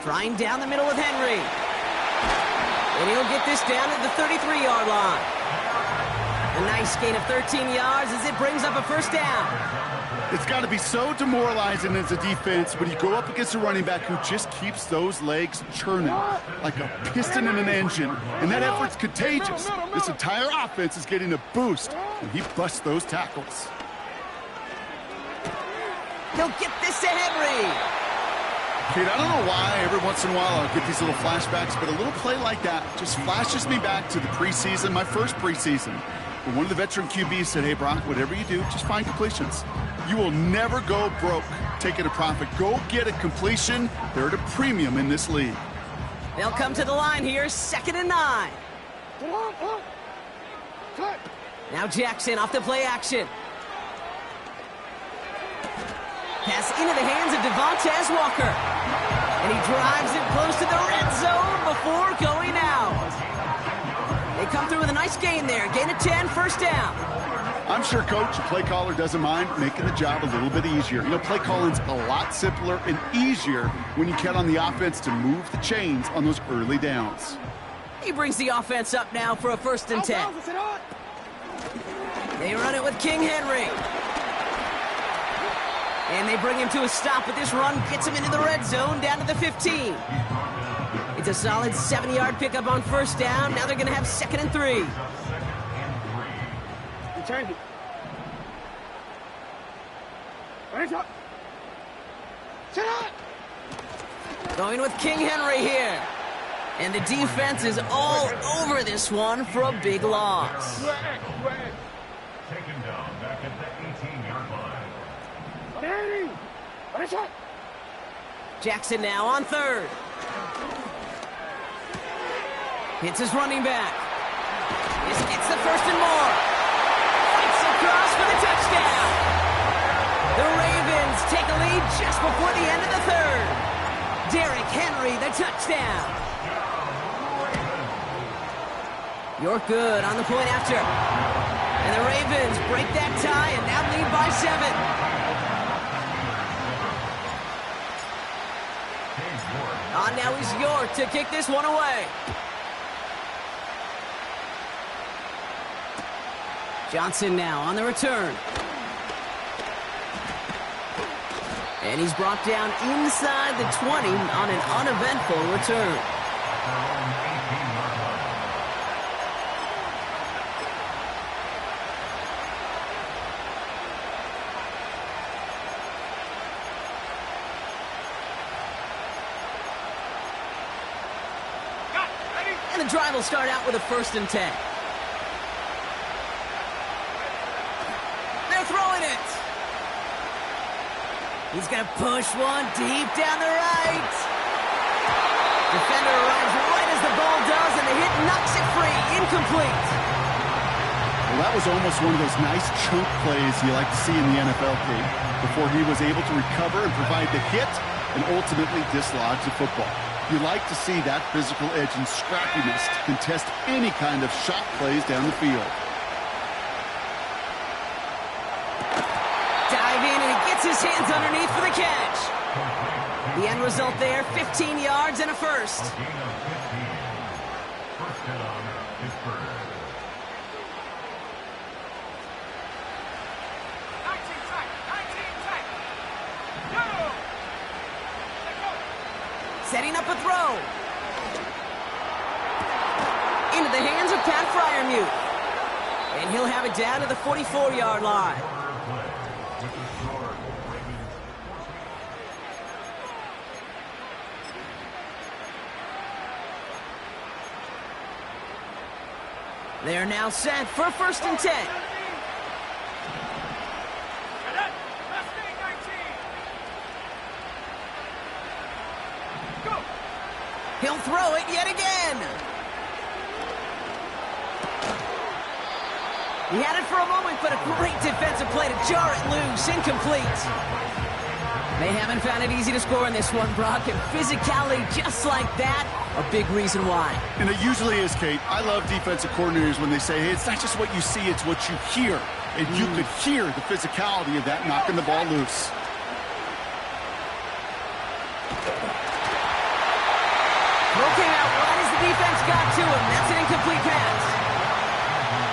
Trying down the middle with Henry. And he'll get this down at the 33-yard line. A nice gain of 13 yards as it brings up a first down. It's got to be so demoralizing as a defense when you go up against a running back who just keeps those legs churning like a piston in an engine. And that effort's contagious. This entire offense is getting a boost, and he busts those tackles. He'll get this to Henry. Kate, I don't know why every once in a while I'll get these little flashbacks, but a little play like that just flashes me back to the preseason, my first preseason. When one of the veteran QBs said, hey, Brock, whatever you do, just find completions. You will never go broke taking a profit. Go get a completion. They're at a premium in this league. They'll come to the line here, 2nd and 9. Now Jackson off the play action. Pass into the hands of Devontae Walker. And he drives it close to the red zone before going out. They come through with a nice gain there. Gain of 10, first down. I'm sure, Coach, the play caller doesn't mind making the job a little bit easier. You know, play calling's a lot simpler and easier when you count on the offense to move the chains on those early downs. He brings the offense up now for a 1st and 10. They run it with King Henry. And they bring him to a stop with this run. Gets him into the red zone down to the 15. It's a solid 7-yard pickup on first down. Now they're going to have 2nd and 3. Return it. Going with King Henry here. And the defense is all over this one for a big loss. Taken down back at the 18-yard line. Jackson now on 3rd. Hits his running back. This gets the 1st and more. Fights across for the touchdown. The Ravens take a lead just before the end of the 3rd. Derrick Henry, the touchdown. You're good on the point after. And the Ravens break that tie and now lead by 7. Now is York to kick this one away. Johnson now on the return. And he's brought down inside the 20 on an uneventful return. And the drive will start out with a 1st and 10. They're throwing it. He's going to push one deep down the right. Defender arrives right as the ball does, and the hit knocks it free. Incomplete. Well, that was almost one of those nice chunk plays you like to see in the NFL, Kate, before he was able to recover and provide the hit and ultimately dislodge the football. You like to see that physical edge and scrappiness to contest any kind of shot plays down the field. Dive in, and he gets his hands underneath for the catch. The end result there, 15 yards and a 1st. Setting up a throw. Into the hands of Pat Freiermuth. And he'll have it down to the 44-yard line. They are now set for 1st and 10. He'll throw it yet again. He had it for a moment, but a great defensive play to jar it loose. Incomplete. They haven't found it easy to score in this one, Brock, and physicality just like that, a big reason why. And it usually is, Kate. I love defensive coordinators when they say, hey, it's not just what you see, it's what you hear. And you could hear the physicality of that knocking the ball loose. Broken out wide as the defense got to him. That's an incomplete pass.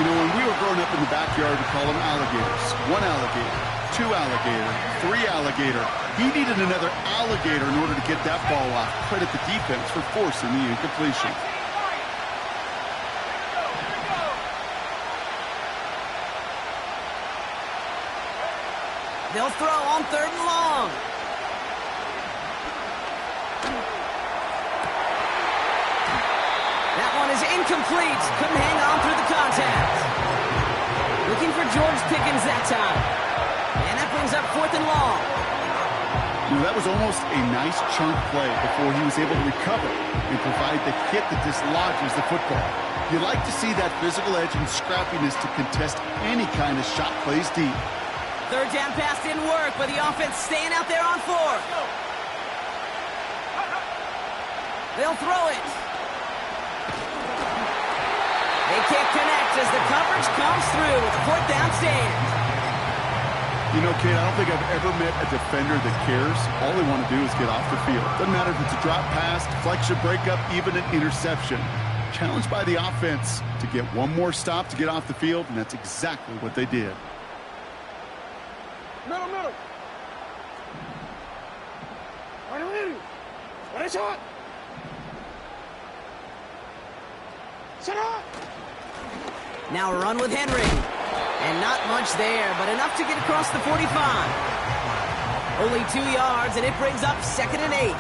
You know, when we were growing up in the backyard, we call them alligators. 1 alligator, 2 alligator, 3 alligator. He needed another alligator in order to get that ball off. Credit the defense for forcing the incompletion. They'll throw on 3rd and long. That one is incomplete. Couldn't hang on through the contact. Looking for George Pickens that time. And that brings up 4th and long. You know, that was almost a nice chunk play before he was able to recover and provide the hit that dislodges the football. You like to see that physical edge and scrappiness to contest any kind of shot plays deep. 3rd down pass didn't work, but the offense staying out there on 4th. They'll throw it. They can't connect as the coverage comes through with a 4th down stand. You know, Kate, I don't think I've ever met a defender that cares. All they want to do is get off the field. Doesn't matter if it's a drop pass, deflection, breakup, even an interception. Challenged by the offense to get one more stop to get off the field, and that's exactly what they did. Middle. What a shot. Set up. Now a run with Henry. And not much there, but enough to get across the 45. Only 2 yards, and it brings up 2nd and 8.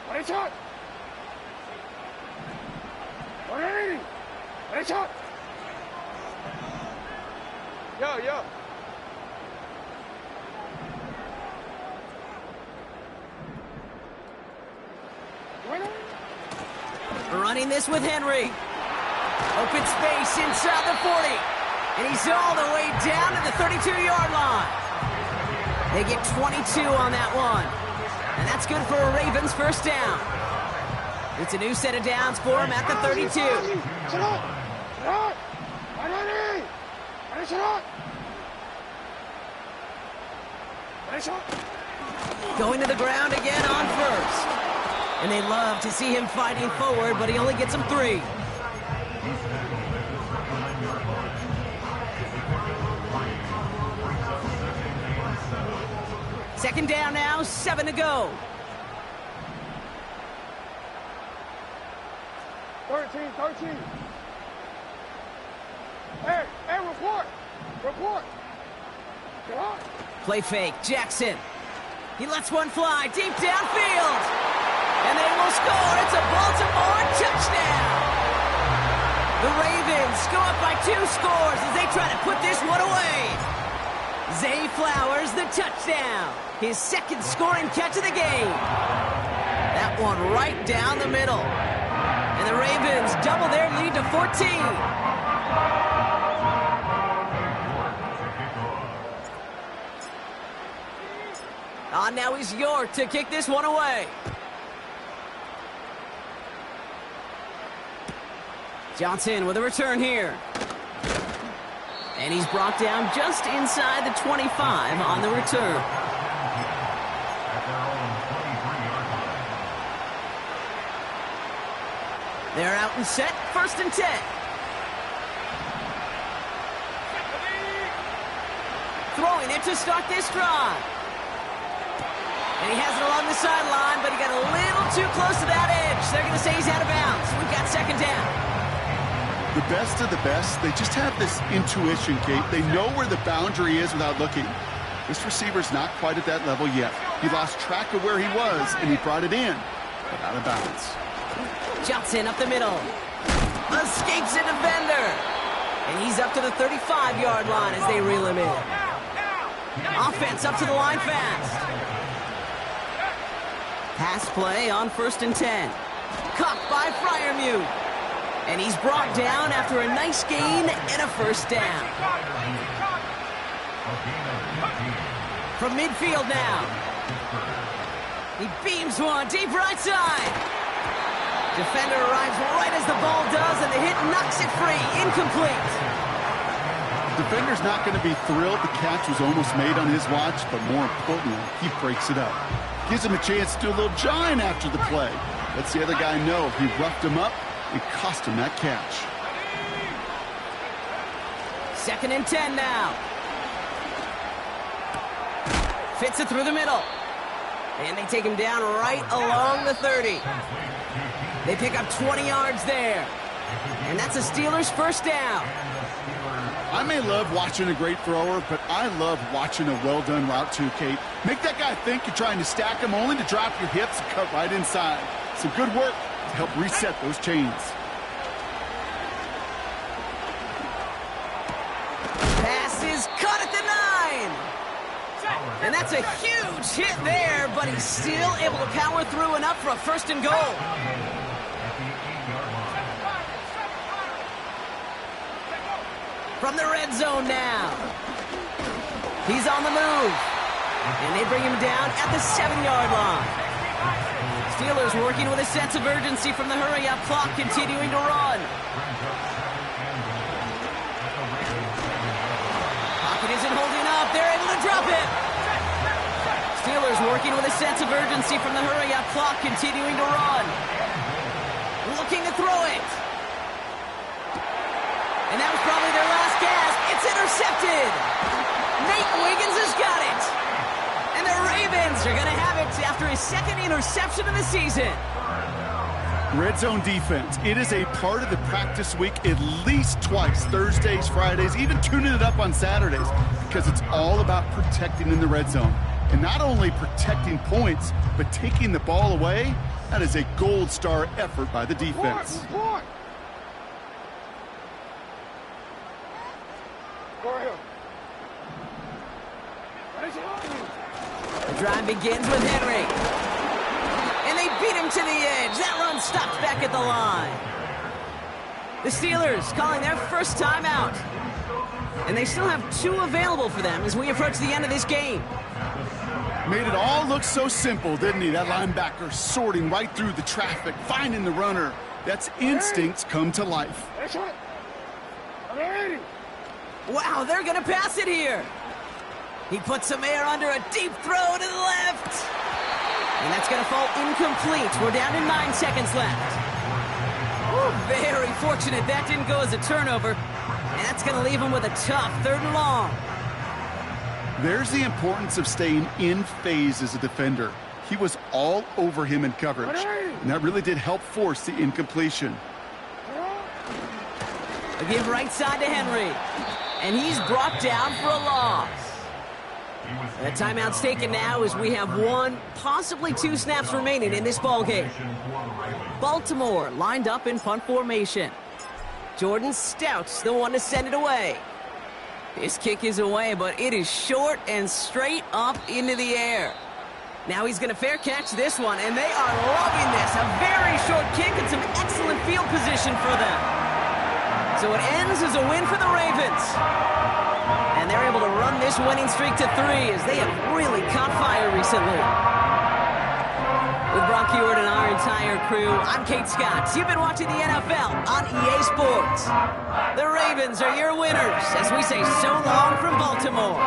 What a shot. What a shot. Yo. Running this with Henry. Open space inside the 40. And he's all the way down to the 32-yard line. They get 22 on that one. And that's good for a Ravens 1st down. It's a new set of downs for him at the 32. Going to the ground again on 1st. And they love to see him fighting forward, but he only gets them 3. Second down now, 7 to go. 13. Hey, report. Get on. Play fake, Jackson. He lets one fly deep downfield. And they will score. It's a Baltimore touchdown. The Ravens go up by 2 scores as they try to put this one away. Zay Flowers, the touchdown. His 2nd scoring catch of the game. That one right down the middle. And the Ravens double their lead to 14. Now is York to kick this one away. Johnson with a return here. And he's brought down just inside the 25 on the return. They're out and set, 1st and 10. Throwing it to start this drive. And he has it along the sideline, but he got a little too close to that edge. They're going to say he's out of bounds. We've got 2nd down. The best of the best, they just have this intuition, Kate. They know where the boundary is without looking. This receiver's not quite at that level yet. He lost track of where he was, and he brought it in, but out of bounds. Johnson up the middle. Escapes a defender. And he's up to the 35-yard line as they reel him in. Offense up to the line fast. Pass play on 1st and 10. caught by Freiermuth. And he's brought down after a nice gain and a first down. From midfield now. He beams one deep right side. Defender arrives right as the ball does, and the hit knocks it free. Incomplete. Defender's not going to be thrilled the catch was almost made on his watch, but more importantly, he breaks it up. Gives him a chance to do a little jawing after the play. Lets the other guy know he roughed him up and cost him that catch. 2nd and 10 now. Fits it through the middle. And they take him down right along the 30. They pick up 20 yards there. And that's a Steelers first down. I may love watching a great thrower, but I love watching a well-done route too, Kate. Make that guy think you're trying to stack him only to drop your hips and cut right inside. Some good work to help reset those chains. Pass is caught at the 9. And that's a huge hit there, but he's still able to power through enough for a 1st and goal. From the red zone now. He's on the move. And they bring him down at the 7-yard line. Steelers working with a sense of urgency from the hurry-up clock, continuing to run. Pocket isn't holding up. They're able to drop it. Steelers working with a sense of urgency from the hurry-up clock, continuing to run. Looking to throw it. And that was probably their last gasp. It's intercepted. Nate Wiggins has got it. And the Ravens are going to have it after his 2nd interception of the season. Red zone defense. It is a part of the practice week at least twice. Thursdays, Fridays, even tuning it up on Saturdays. Because it's all about protecting in the red zone. And not only protecting points, but taking the ball away. That is a gold star effort by the defense. The drive begins with Henry. And they beat him to the edge. That run stopped back at the line. The Steelers calling their first timeout. And they still have 2 available for them as we approach the end of this game. Made it all look so simple, didn't he? That linebacker sorting right through the traffic, finding the runner. That's instincts come to life. Wow, they're going to pass it here. He puts some air under a deep throw to the left. And that's going to fall incomplete. We're down to 9 seconds left. Ooh, very fortunate that didn't go as a turnover. And that's going to leave him with a tough 3rd and long. There's the importance of staying in phase as a defender. He was all over him in coverage. And that really did help force the incompletion. A give right side to Henry. And he's brought down for a loss. The timeout's taken now as we have 1, possibly 2 snaps remaining in this ballgame. Baltimore lined up in punt formation. Jordan Stout's the one to send it away. His kick is away, but it is short and straight up into the air. Now he's going to fair catch this one, and they are loving this. A very short kick and some excellent field position for them. So it ends as a win for the Ravens. And they're able to run this winning streak to 3 as they have really caught fire recently. With Brock Huard and our entire crew, I'm Kate Scott. You've been watching the NFL on EA Sports. The Ravens are your winners as we say so long from Baltimore.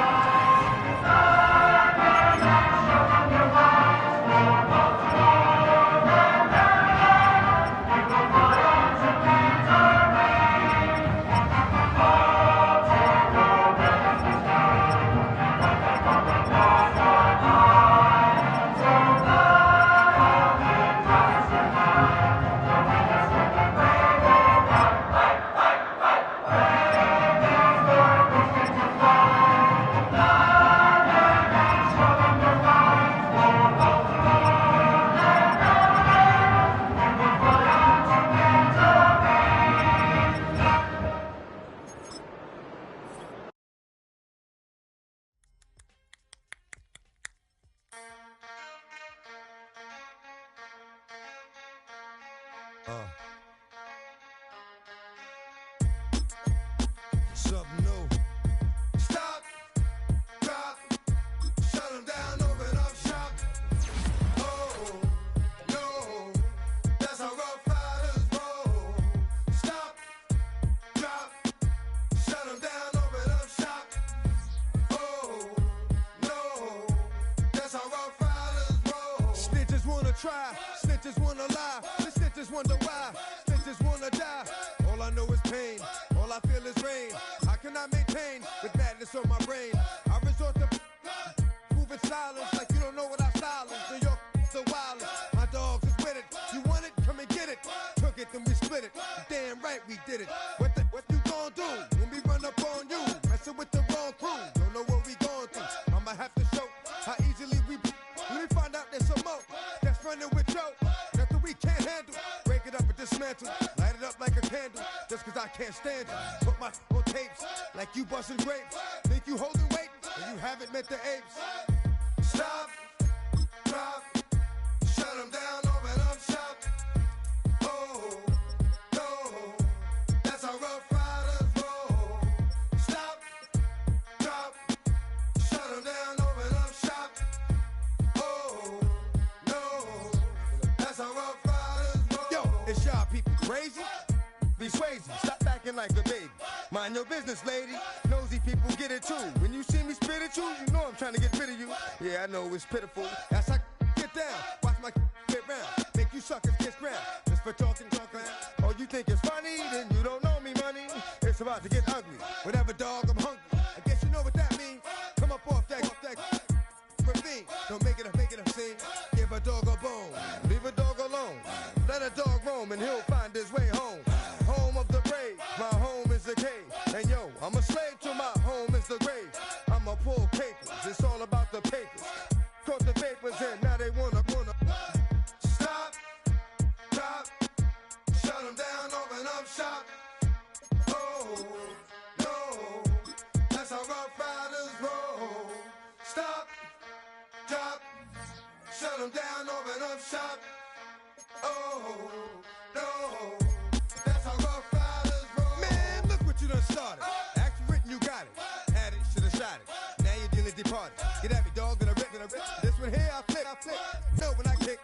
Something new. Stop, drop, shut them down, open up shop. Oh, no, that's how Rough Riders roll. Stop, drop, shut them down, open up shop. Oh, no, that's how Rough Riders roll. Snitches wanna try, snitches wanna lie, the snitches wonder why, snitches wanna die. All I know is pain, all I feel is rain. How can I maintain with madness on my brain? I resort to moving silence like you don't know what I silence. So you're the wildest, my dogs is with it. You want it? Come and get it. Took it, then we split it. Damn right we did it. What you gon' do when we run up on you? Messing with the wrong crew, don't know what we going through. I'ma have to show how easily we when we find out there's some more that's running with Joe. Nothing we can't handle. Break it up and dismantle. Light it up like a candle. Just cause I can't stand you. Put my on tapes like you busting grapes. Think you holding weight and you haven't met the apes. Stop, drop, shut them down, open up shop. Oh, no, that's how Rough Riders roll. Stop, drop, shut them down, open up shop. Oh, no, that's how Rough Riders roll. Yo, it's y'all people crazy? Be crazy, stop acting like a baby. Mind your business, lady. Nosy people get it too. When you see me spit at you, you know I'm trying to get rid of you. Yeah, I know it's pitiful. That's how get down. Watch my get round. Make you suckers kiss ground. Just for talking. Oh, you think it's funny? Then you don't know me, money. It's about to get ugly. Whatever, dog, I'm hungry. I guess you know what that means. Come up off that ravine. Don't make it a scene. Give a dog a bone. Leave a dog alone. Let a dog roam and he'll find his way home. Home of the brave. My home is the cave. And yo, I'm a slave to my home is the grave. I'm a pull papers. It's all about the papers. Caught the papers and now they wanna. Stop, drop, shut them down, open up shop. Oh, no, that's how Rough Riders roll. Stop, drop, shut them down, open up shop. Oh, no, that's how Rough Riders roll. Man, look what you done started. Action written, you got it. Had it, should've shot it. Now you're dealing departed. Get at me, dog, and I rip. This one here, I flick. No, when I kick,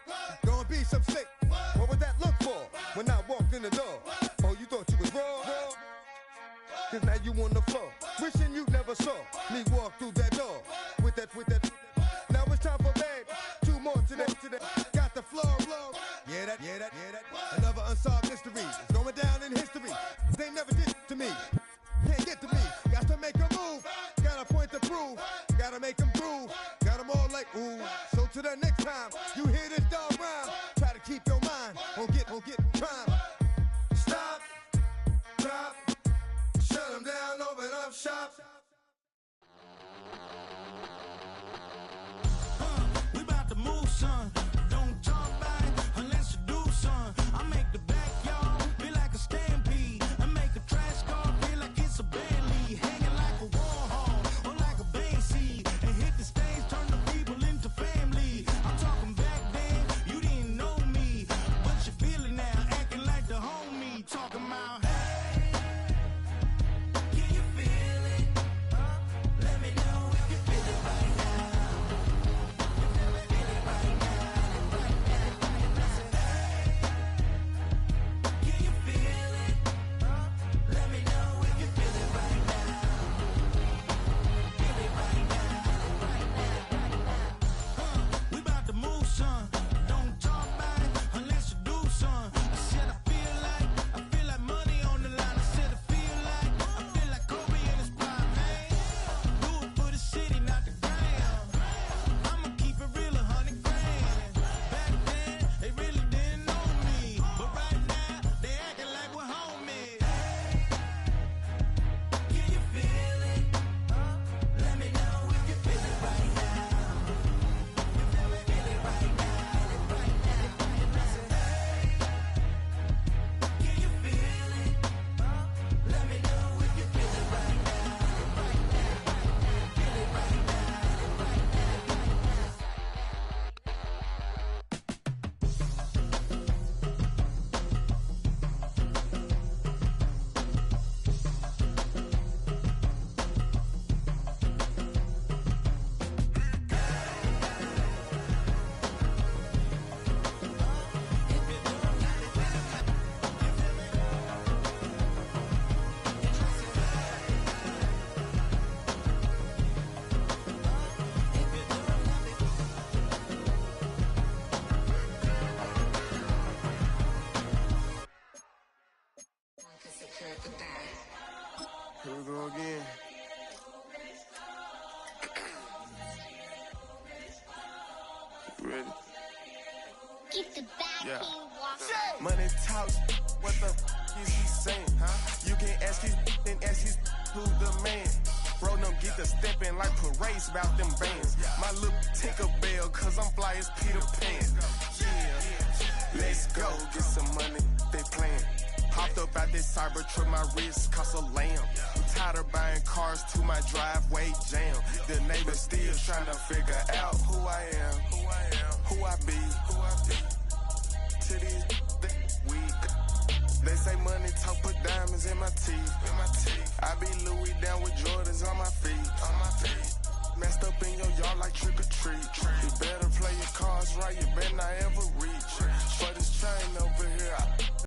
gonna be some slick. What would that look for when I walked in the door? Oh, you thought you was raw? Cause now you on the floor. Wishing you never saw me walk through that door. With that. Now it's time for bed. Two more today. Got the floor low. Yeah, that. Another unsolved mystery. It's going down in history. They never did to me. Can't get to me. Got to make a move. Got a point to prove. Gotta make them groove. Got them all like ooh. So to the next time you hear this dog rhyme, try to keep your mind on get prime. Stop, drop, shut them down, open up shop. We about to move, son. Don't talk about it unless you do, son. I make the backyard feel like a stampede. I make a trash car feel like it's a band lead. Hanging like a Warhol or like a band seed. And hit the stage, turn the people into family. I'm talking back then, you didn't know me. But you feel it now, acting like the homie. Talking about, hey, can you feel it? Let me know if you Yeah. Money talks, what the is he saying? Huh? You can ask his and ask his who the man. Bro, them get the steppin' like parades about them bands. My little Tinkerbell, cause I'm fly as Peter Pan. Yeah, let's go, get some money, they playin'. Hopped up out this Cybertruck, my wrist cost a lamb. I'm tired of buying cars to my driveway jam. The neighbors still trying to figure out who I am.